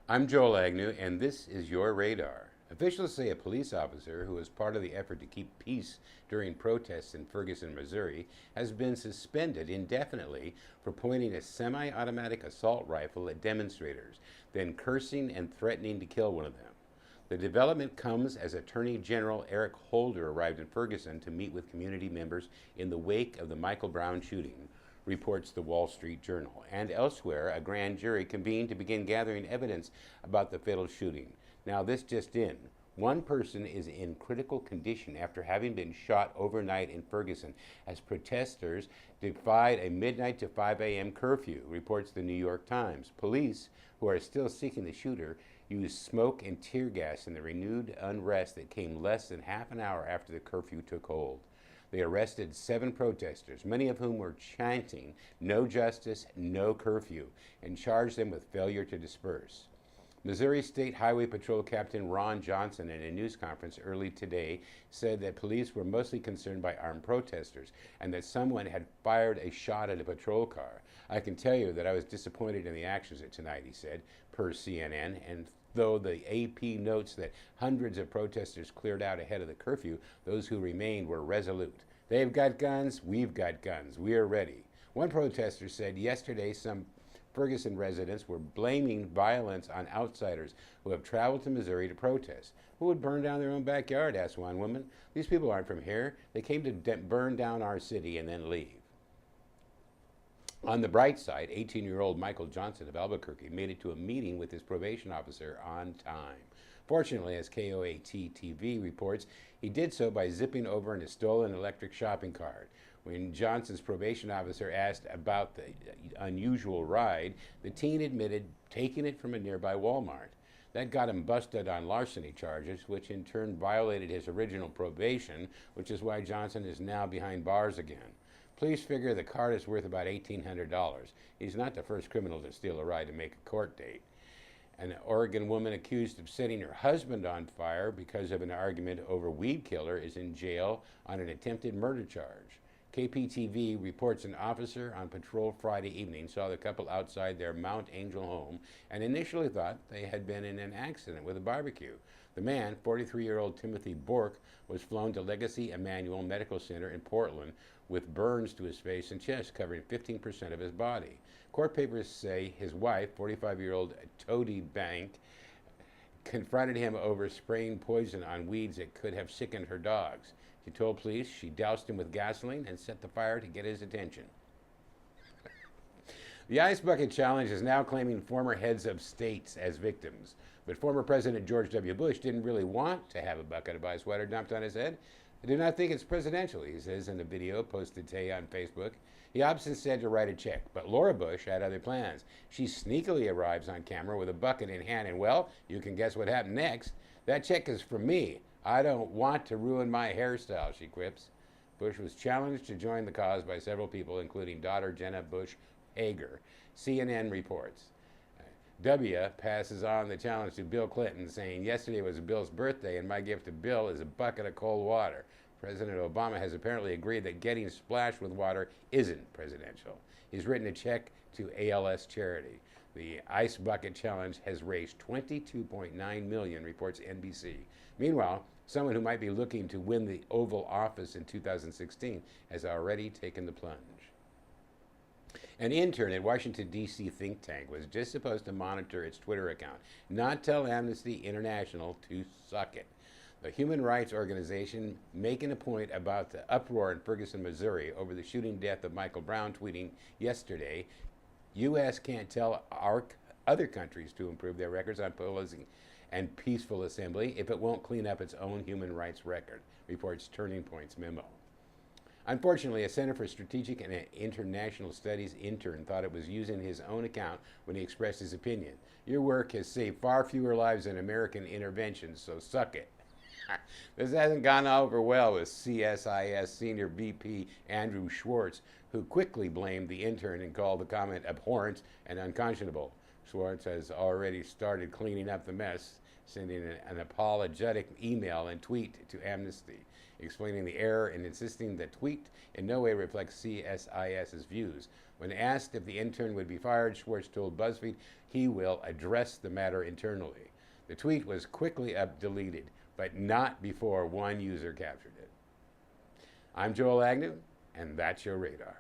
I'm Joel Agnew, and this is your radar. Officials say a police officer who was part of the effort to keep peace during protests in Ferguson, Missouri, has been suspended indefinitely for pointing a semi automatic assault rifle at demonstrators, then cursing and threatening to kill one of them. The development comes as Attorney General Eric Holder arrived in Ferguson to meet with community members in the wake of the Michael Brown shooting, reports the Wall Street Journal. And elsewhere, a grand jury convened to begin gathering evidence about the fatal shooting. Now, this just in. One person is in critical condition after having been shot overnight in Ferguson as protesters defied a midnight to 5 a.m. curfew, reports the New York Times. Police, who are still seeking the shooter, used smoke and tear gas in the renewed unrest that came less than half an hour after the curfew took hold. They arrested 7 protesters, many of whom were chanting, "No justice, no curfew," and charged them with failure to disperse. Missouri State Highway Patrol Captain Ron Johnson, in a news conference early today, said that police were mostly concerned by armed protesters and that someone had fired a shot at a patrol car. "I can tell you that I was disappointed in the actions tonight," he said, per CNN, and though the AP notes that hundreds of protesters cleared out ahead of the curfew, those who remained were resolute. "They've got guns, we've got guns, we are ready." One protester said yesterday some Ferguson residents were blaming violence on outsiders who have traveled to Missouri to protest. "Who would burn down their own backyard?" asked one woman. "These people aren't from here. They came to burn down our city and then leave." On the bright side, 18-year-old Michael Johnson of Albuquerque made it to a meeting with his probation officer on time. Fortunately, as KOAT-TV reports, he did so by zipping over in a stolen electric shopping cart. When Johnson's probation officer asked about the unusual ride, the teen admitted taking it from a nearby Walmart. That got him busted on larceny charges, which in turn violated his original probation, which is why Johnson is now behind bars again. Police figure the cart is worth about $1,800. He's not the first criminal to steal a ride to make a court date. An Oregon woman accused of setting her husband on fire because of an argument over weed killer is in jail on an attempted murder charge. KPTV reports an officer on patrol Friday evening saw the couple outside their Mount Angel home and initially thought they had been in an accident with a barbecue. The man, 43-year-old Timothy Bork, was flown to Legacy Emanuel Medical Center in Portland with burns to his face and chest covering 15% of his body. Court papers say his wife, 45-year-old Toady Bank, confronted him over spraying poison on weeds that could have sickened her dogs. She told police she doused him with gasoline and set the fire to get his attention. The Ice Bucket Challenge is now claiming former heads of states as victims. But former President George W. Bush didn't really want to have a bucket of ice water dumped on his head. "I do not think it's presidential," he says in a video posted today on Facebook. He opts instead to write a check, but Laura Bush had other plans. She sneakily arrives on camera with a bucket in hand, and well, you can guess what happened next. "That check is for me. I don't want to ruin my hairstyle," she quips. Bush was challenged to join the cause by several people, including daughter Jenna Bush Hager. CNN reports. W passes on the challenge to Bill Clinton, saying, "Yesterday was Bill's birthday, and my gift to Bill is a bucket of cold water." President Obama has apparently agreed that getting splashed with water isn't presidential. He's written a check to ALS charity. The Ice Bucket Challenge has raised $22.9 million, reports NBC. Meanwhile, someone who might be looking to win the Oval Office in 2016 has already taken the plunge. An intern at Washington, D.C. think tank was just supposed to monitor its Twitter account, not tell Amnesty International to suck it. The human rights organization making a point about the uproar in Ferguson, Missouri over the shooting death of Michael Brown, tweeting yesterday, U.S. can't tell our other countries to improve their records on policing and peaceful assembly if it won't clean up its own human rights record, reports Turning Point's memo. Unfortunately, a Center for Strategic and International Studies intern thought it was using his own account when he expressed his opinion. "Your work has saved far fewer lives than American interventions, so suck it." This hasn't gone over well with CSIS Senior VP Andrew Schwartz, who quickly blamed the intern and called the comment abhorrent and unconscionable. Schwartz has already started cleaning up the mess, sending an apologetic email and tweet to Amnesty, explaining the error and insisting the tweet in no way reflects CSIS's views. When asked if the intern would be fired, Schwartz told BuzzFeed he will address the matter internally. The tweet was quickly deleted, but not before one user captured it. I'm Joel Agnew, and that's your radar.